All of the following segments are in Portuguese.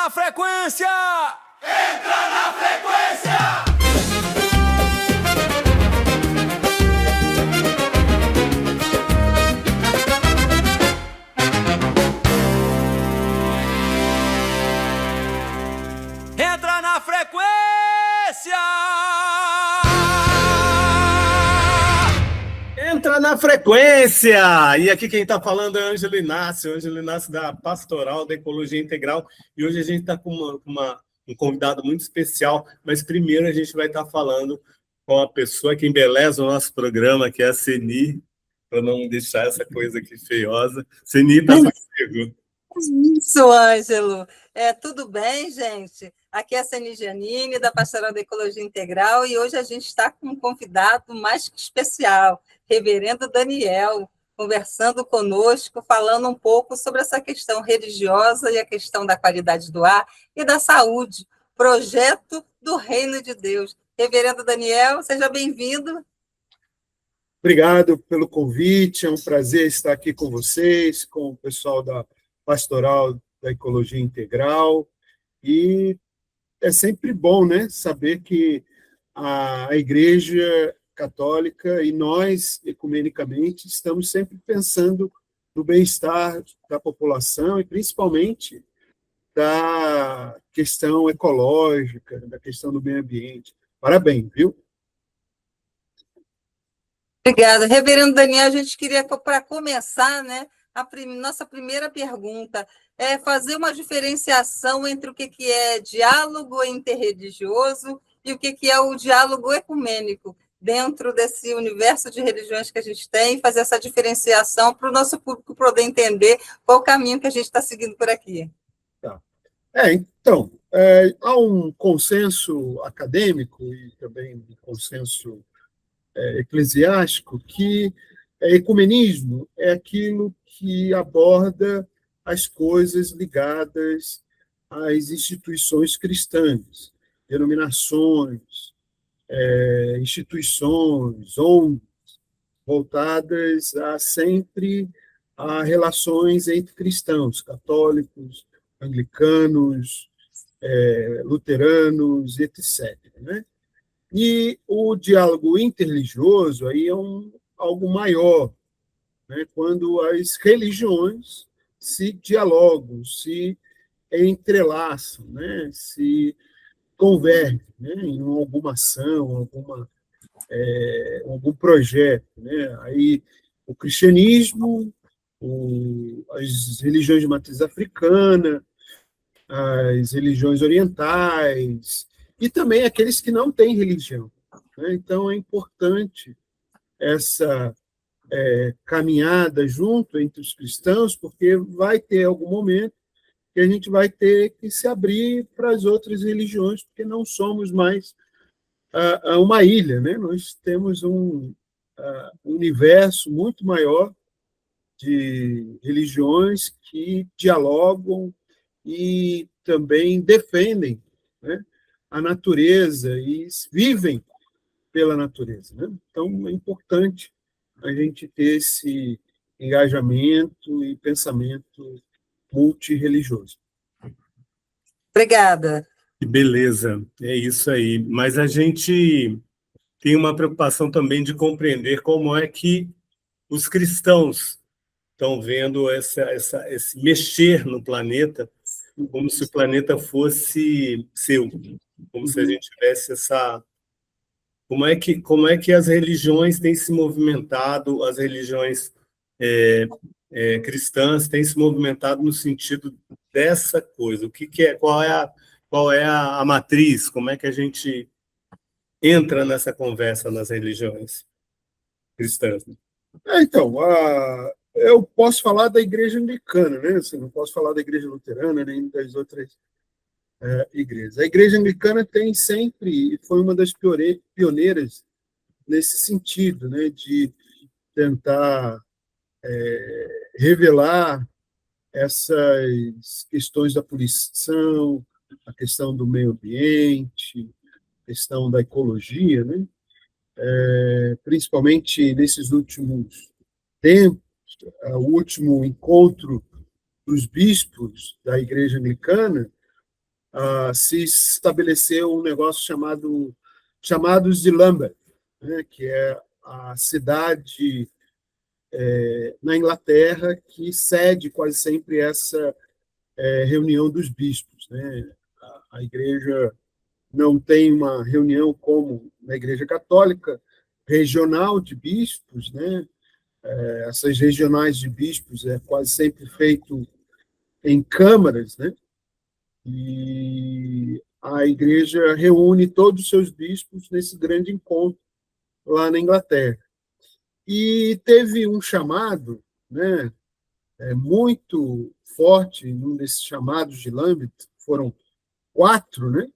na frequência! Entra na frequência! Entra na frequência! Entra na frequência! E aqui quem está falando é Ângelo Inácio da Pastoral da Ecologia Integral. E hoje a gente está com um convidado muito especial, mas primeiro a gente vai estar falando com a pessoa que embeleza o nosso programa, que é a Ceni, para não deixar essa coisa aqui feiosa. Ceni, está contigo. Isso, Ângelo. Tudo bem, gente? Aqui é a Ceni Giannini, da Pastoral da Ecologia Integral, e hoje a gente está com um convidado mais que especial, Reverendo Daniel, conversando conosco, falando um pouco sobre essa questão religiosa e a questão da qualidade do ar e da saúde, projeto do Reino de Deus. Reverendo Daniel, seja bem-vindo. Obrigado pelo convite, é um prazer estar aqui com vocês, com o pessoal da Pastoral da Ecologia Integral, e é sempre bom, né, saber que a Igreja Católica e nós, ecumenicamente, estamos sempre pensando no bem-estar da população e, principalmente, da questão ecológica, da questão do meio ambiente. Parabéns, viu? Obrigada. Reverendo Daniel, a gente queria, para começar, né, nossa primeira pergunta é fazer uma diferenciação entre o que é diálogo interreligioso e o que é o diálogo ecumênico, dentro desse universo de religiões que a gente tem, fazer essa diferenciação para o nosso público poder entender qual o caminho que a gente está seguindo por aqui. Tá. Então, há um consenso acadêmico e também um consenso eclesiástico que ecumenismo é aquilo que aborda as coisas ligadas às instituições cristãs, denominações, instituições, ONGs, voltadas sempre a relações entre cristãos, católicos, anglicanos, luteranos, etc., né? E o diálogo interreligioso aí é algo maior, né? Quando as religiões se dialogam, se entrelaçam, né? Se convergem, né? Em alguma ação, algum projeto, né? Aí o cristianismo, as religiões de matriz africana, as religiões orientais, e também aqueles que não têm religião, né? Então, é importante essa caminhada junto entre os cristãos, porque vai ter algum momento que a gente vai ter que se abrir para as outras religiões, porque não somos mais uma ilha, né? Nós temos um universo muito maior de religiões que dialogam e também defendem, né, a natureza e vivem pela natureza, né? Então, é importante a gente ter esse engajamento e pensamento multirreligioso. Obrigada. Que beleza, é isso aí. Mas a gente tem uma preocupação também de compreender como é que os cristãos estão vendo esse mexer no planeta, como se o planeta fosse seu, como se a gente tivesse essa... Como é que as religiões têm se movimentado, as religiões cristãs têm se movimentado no sentido dessa coisa? O que é, qual é a matriz? Como é que a gente entra nessa conversa nas religiões cristãs? Então, eu posso falar da igreja anglicana, né? Assim, não posso falar da igreja luterana nem das outras igrejas. A igreja anglicana tem sempre, foi uma das pioneiras nesse sentido, né? De tentar revelar essas questões da poluição, a questão do meio ambiente, a questão da ecologia, né? Principalmente nesses últimos tempos, o último encontro dos bispos da Igreja Anglicana se estabeleceu um negócio chamados de Lambeth, né, que é a cidade na Inglaterra que cede quase sempre essa reunião dos bispos, né? A igreja não tem uma reunião como na Igreja Católica, regional de bispos, né? Essas regionais de bispos é quase sempre feito em câmaras, né? E a igreja reúne todos os seus bispos nesse grande encontro lá na Inglaterra. E teve um chamado, né, muito forte, num desses chamados de Lambeth, foram 4, né,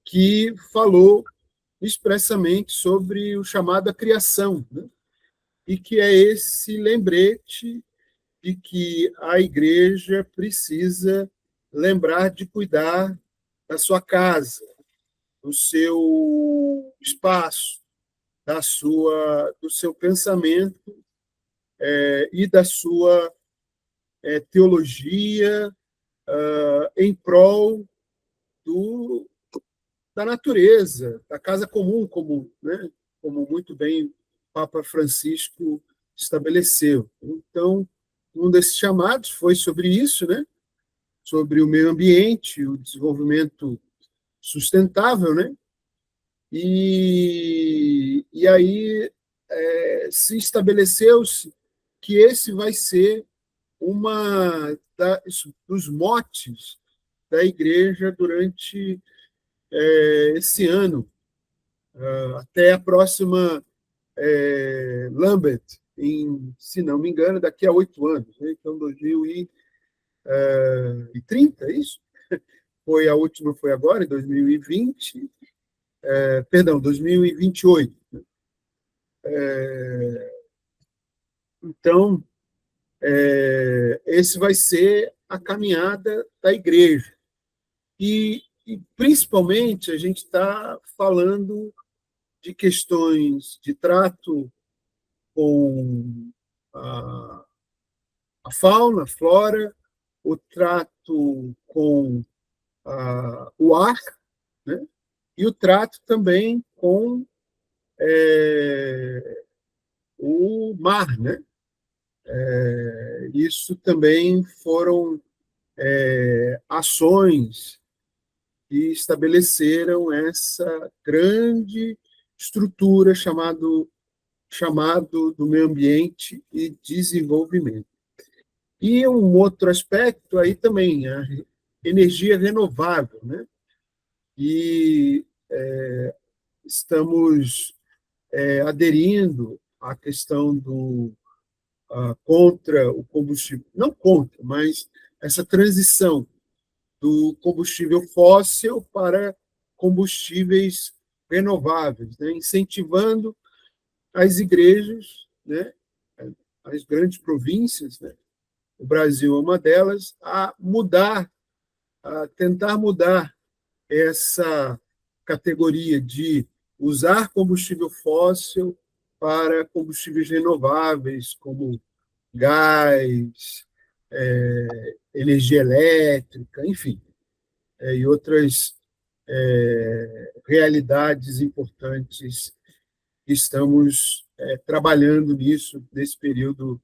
que falou expressamente sobre o chamado à criação, né, e que é esse lembrete de que a igreja precisa lembrar de cuidar da sua casa, do seu espaço, do seu pensamento e da sua teologia em prol da natureza, da casa comum, né, como muito bem o Papa Francisco estabeleceu. Então, um desses chamados foi sobre isso, né, sobre o meio ambiente, o desenvolvimento sustentável, né, e aí se estabeleceu-se que esse vai ser dos motes da igreja durante esse ano, até a próxima Lambeth, se não me engano, daqui a 8 anos, né? Então 2030, é isso? A última foi agora, em 2020, perdão, 2028. Então, esse vai ser a caminhada da igreja. E principalmente, a gente está falando de questões de trato com a fauna, a flora, o trato com o ar, né? E o trato também com o mar, né? Isso também foram ações que estabeleceram essa grande estrutura chamado do meio ambiente e desenvolvimento. E um outro aspecto aí também, a energia renovável, né? E estamos aderindo à questão contra o combustível, não contra, mas essa transição do combustível fóssil para combustíveis renováveis, né? Incentivando as igrejas, né? As grandes províncias, né? O Brasil é uma delas, a tentar mudar essa categoria de usar combustível fóssil para combustíveis renováveis, como gás, energia elétrica, enfim, e outras realidades importantes que estamos trabalhando nisso, nesse período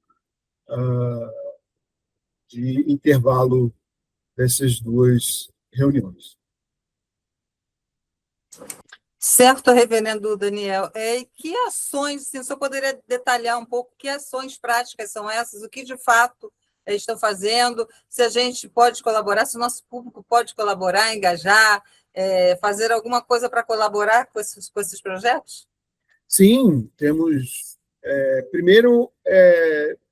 de intervalo dessas 2 reuniões. Certo, reverendo Daniel. E que ações, assim, o senhor poderia detalhar um pouco que ações práticas são essas, o que de fato estão fazendo, se a gente pode colaborar, se o nosso público pode colaborar, engajar, fazer alguma coisa para colaborar com esses projetos? Sim, temos, primeiro,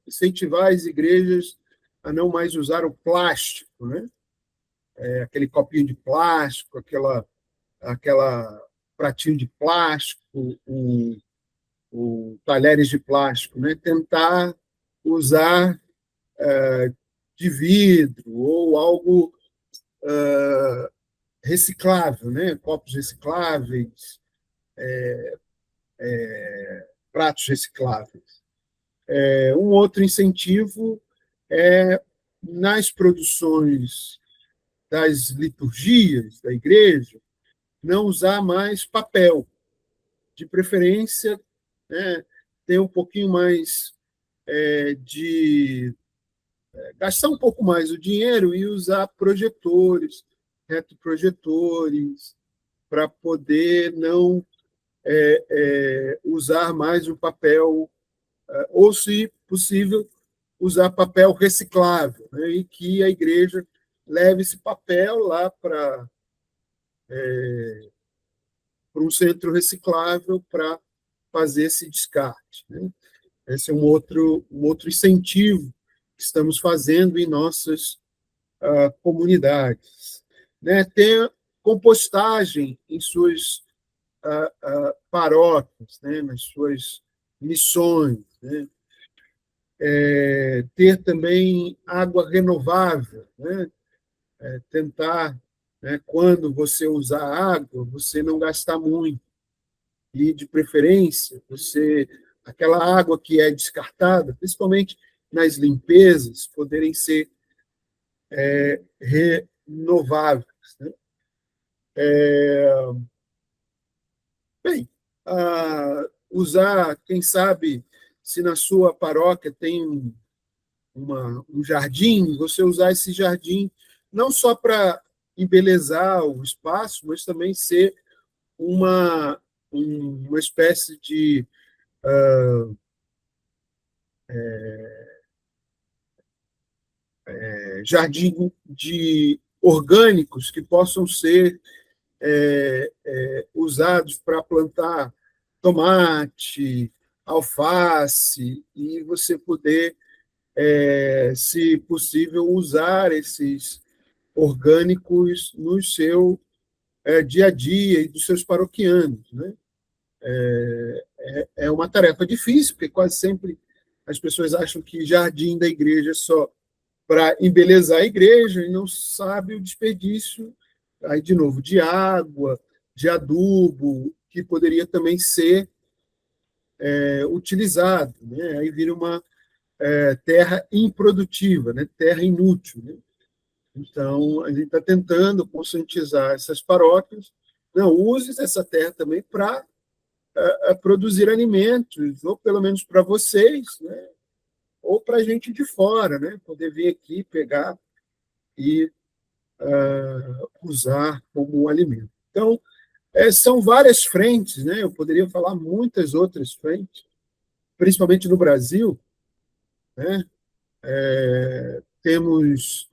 incentivar as igrejas a não mais usar o plástico, né? Aquele copinho de plástico, aquela pratinho de plástico, o talheres de plástico, né? Tentar usar de vidro ou algo reciclável, né? Copos recicláveis, pratos recicláveis. Um outro incentivo é nas produções das liturgias da igreja, não usar mais papel. De preferência, né, ter um pouquinho mais de gastar um pouco mais o dinheiro e usar projetores, retroprojetores, para poder não usar mais o papel, ou, se possível, usar papel reciclável, né, e que a igreja leve esse papel lá para um centro reciclável para fazer esse descarte, né? Esse é um outro incentivo que estamos fazendo em nossas comunidades. Né? Ter compostagem em suas paróquias, né? Nas suas missões. Né? Ter também água renovável, né? Tentar, né, quando você usar água, você não gastar muito. E, de preferência, aquela água que é descartada, principalmente nas limpezas, poderem ser renováveis. Né? Bem, usar, quem sabe, se na sua paróquia tem um jardim, você usar esse jardim não só para embelezar o espaço, mas também ser uma espécie de jardim de orgânicos que possam ser usados para plantar tomate, alface, e você poder, se possível, usar esses orgânicos no seu dia a dia e dos seus paroquianos. Né? É uma tarefa difícil, porque quase sempre as pessoas acham que jardim da igreja é só para embelezar a igreja e não sabe o desperdício, aí, de novo, de água, de adubo, que poderia também ser utilizado. Né? Aí vira uma terra improdutiva, né? Terra inútil. Né? Então, a gente está tentando conscientizar essas paróquias. Não, use essa terra também para produzir alimentos, ou pelo menos para vocês, né? Ou para a gente de fora, né? Poder vir aqui, pegar e usar como alimento. Então, são várias frentes, né? Eu poderia falar muitas outras frentes, principalmente no Brasil, né? Temos,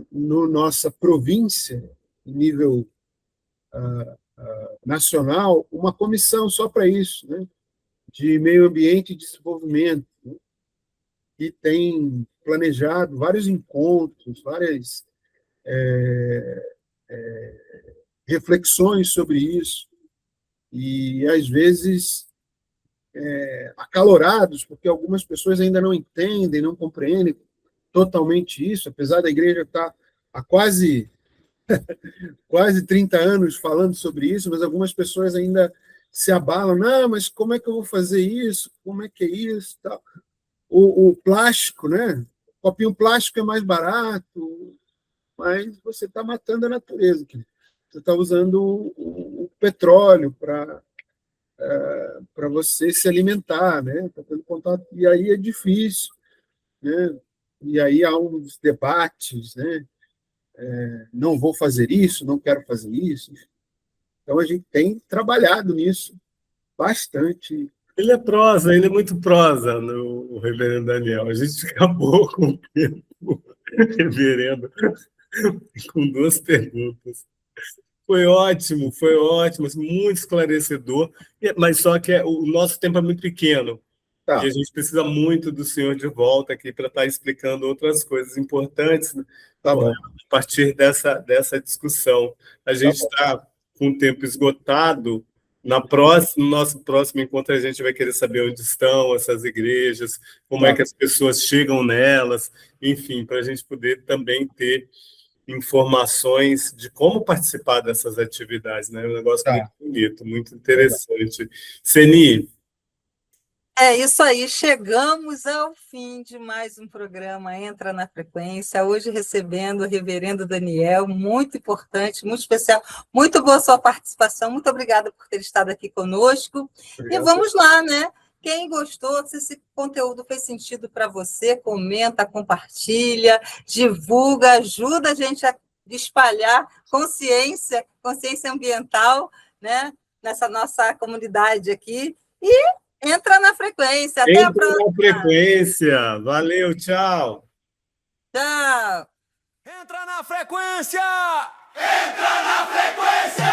no nossa província, em nível nacional, uma comissão só para isso, né? De meio ambiente e desenvolvimento, né? Que tem planejado vários encontros, várias reflexões sobre isso, e, às vezes, acalorados, porque algumas pessoas ainda não entendem, não compreendem totalmente isso, apesar da igreja estar há quase 30 anos falando sobre isso, mas algumas pessoas ainda se abalam. Não, mas como é que eu vou fazer isso? Como é que é isso? Tal. O plástico, né? O copinho plástico é mais barato, mas você está matando a natureza. Você está usando o petróleo para você se alimentar, né? Tá tendo contato, e aí é difícil, né? E aí há uns debates, né? Não vou fazer isso, não quero fazer isso. Então, a gente tem trabalhado nisso bastante. Ele é prosa, ele é muito prosa, o reverendo Daniel. A gente acabou com o tempo, reverendo, com 2 perguntas. Foi ótimo, muito esclarecedor, mas só que o nosso tempo é muito pequeno. Tá. E a gente precisa muito do senhor de volta aqui para estar explicando outras coisas importantes, né? Tá bom. A partir dessa discussão. A gente está com o tempo esgotado. No nosso próximo encontro, a gente vai querer saber onde estão essas igrejas, como é que as pessoas chegam nelas, enfim, para a gente poder também ter informações de como participar dessas atividades. Né? É um negócio muito bonito, muito interessante. Seni, É isso aí, chegamos ao fim de mais um programa Entra na Frequência, hoje recebendo o reverendo Daniel, muito importante, muito especial, muito boa sua participação, muito obrigada por ter estado aqui conosco, e vamos lá, né? Quem gostou, se esse conteúdo fez sentido para você, comenta, compartilha, divulga, ajuda a gente a espalhar consciência ambiental, né? Nessa nossa comunidade aqui, e entra na frequência. Até a próxima. Entra na frequência. Valeu, tchau. Tchau. Entra na frequência! Entra na frequência!